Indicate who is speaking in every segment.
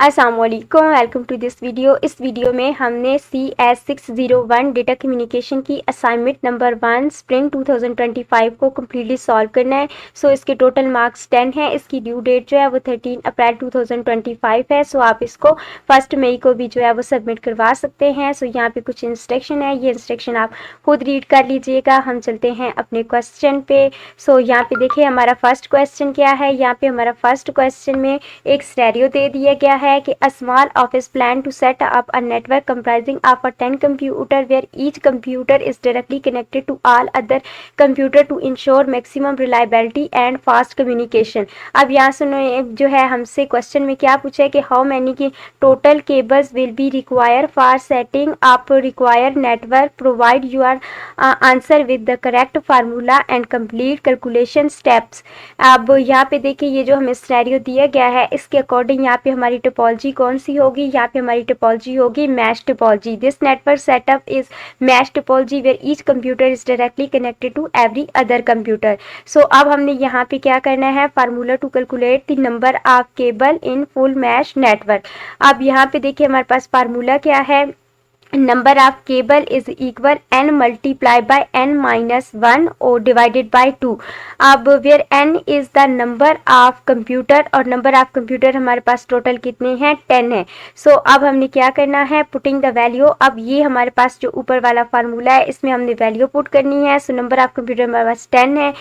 Speaker 1: अस्सलाम वालेकुम, welcome to this video. इस वीडियो में हमने CS601 डेटा कम्युनिकेशन की असाइनमेंट नंबर 1 स्प्रिंग 2025 को कम्प्लीटली सॉल्व करना है। इसके टोटल मार्क्स 10 हैं। इसकी ड्यू डेट जो है वो 13 अप्रैल 2025 है। आप इसको 1 मई को भी जो है वो सबमिट करवा सकते हैं। यहाँ पे कुछ इंस्ट्रक्शन है, ये इंस्ट्रक्शन आप खुद रीड कर लीजिएगा। हम चलते हैं अपने क्वेश्चन पे। यहाँ पे देखिए हमारा फर्स्ट क्वेश्चन क्या है। यहाँ पे हमारा फर्स्ट क्वेश्चन में एक सिनेरियो दे दिया गया है कि a small office plan to set up a network comprising of 10 computer where each computer is directly connected to all other computer to ensure maximum reliability and fast communication। अब यहाँ सुनो, जो है हमसे क्वेश्चन में क्या पूछा है कि हाउ मैनी की total cables will be require for setting up require network, provide your answer with the correct formula and complete calculation steps. अब यहाँ पे देखिए ये जो हमें सिनेरियो दिया गया है इसके अकॉर्डिंग यहाँ पे हमारी टोपोलॉजी कौन सी होगी। यहाँ पे हमारी टोपोलॉजी होगी mesh topology. This network setup is mesh topology where each computer is directly connected to every other computer. अब हमने यहाँ पे क्या करना है, formula to calculate the number of cable in full mesh network. अब यहाँ पे देखिए हमारे पास फार्मूला क्या है, number of cable is equal n multiply by n minus 1 or divided by 2। अब where n is the number of computer और number of computer हमारे पास टोटल कितने हैं, 10 है। अब हमने क्या करना है, पुटिंग द वैल्यू। अब ये हमारे पास जो ऊपर वाला फार्मूला है इसमें हमने वैल्यू पुट करनी है। नंबर ऑफ कंप्यूटर हमारे पास 10 है।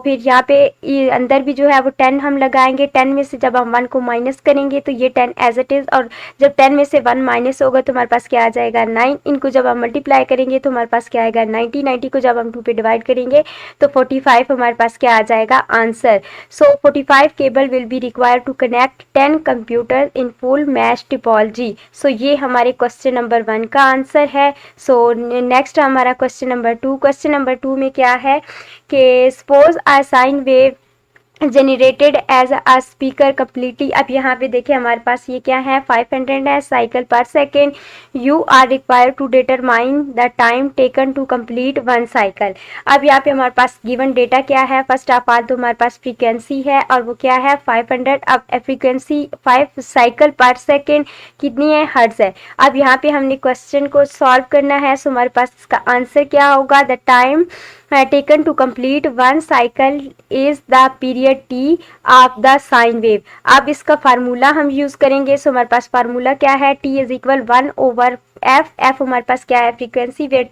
Speaker 1: फिर यहाँ पे अंदर भी जो है वो 10 हम लगाएंगे। 10 में से जब हम 1 को माइनस करेंगे तो ये 10 एज इट इज, और जब 10 में से 1 माइनस होगा तो हमारे पास क्या आ जाएगा, 9। इनको जब हम मल्टीप्लाई करेंगे तो हमारे पास क्या आएगा, 90। 90 को जब हम 2 पे डिवाइड करेंगे तो 45 हमारे पास क्या आ जाएगा, answer. 45 cable will be require to connect 10 computer in full mesh topology. ये हमारे क्वेश्चन नंबर 1 का आंसर है। नेक्स्ट हमारा क्वेश्चन नंबर 2। क्वेश्चन नंबर 2 में क्या है कि suppose a sine wave generated as a speaker completely. अब यहाँ पे देखिए हमारे पास ये क्या है, 500 है साइकिल पर second. You are required to determine the time taken to complete 1 cycle. अब यहाँ पे हमारे पास गिवन डेटा क्या है, फर्स्ट ऑफ ऑल तो हमारे पास फ्रीक्वेंसी है और वो क्या है, 500। अब फ्रीक्वेंसी 5 साइकिल पर सेकेंड कितनी है, हर्ट्ज है। अब यहाँ पे हमने क्वेश्चन को सॉल्व करना है। हमारे पास इसका आंसर क्या होगा, the time taken to complete 1 cycle is the period t of the sine wave। अब इसका फार्मूला हम यूज करेंगे। हमारे पास फार्मूला क्या है, t is equal 1 over f। f हमारे पास क्या है, frequency, where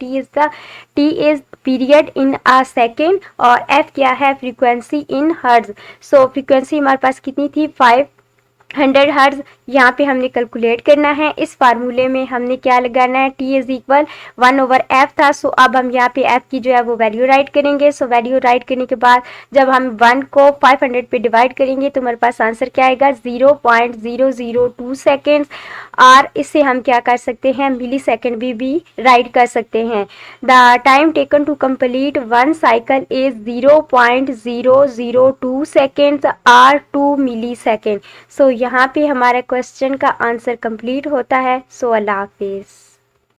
Speaker 1: t is period in a second, और f क्या है, फ्रीक्वेंसी इन हर्ट्ज। फ्रीक्वेंसी हमारे पास कितनी थी, 500 हर्ट्ज। यहाँ पे हमने कैलकुलेट करना है। इस फार्मूले में हमने क्या लगाना है, t is equal 1 over f था। अब हम यहाँ पे f की जो है वो वैल्यू राइट करेंगे। वैल्यू राइट करने के बाद जब हम 1 को 500 पे डिवाइड करेंगे तो हमारे पास आंसर क्या आएगा, 0.002 सेकेंड्स। और इससे हम क्या कर सकते हैं, मिली सेकेंड भी राइट कर सकते हैं। The time taken to complete 1 cycle is 0.002 seconds और 2 मिली सेकेंड। यहाँ पे हमारा क्वेश्चन का आंसर कंप्लीट होता है। अल्लाह हाफिज़।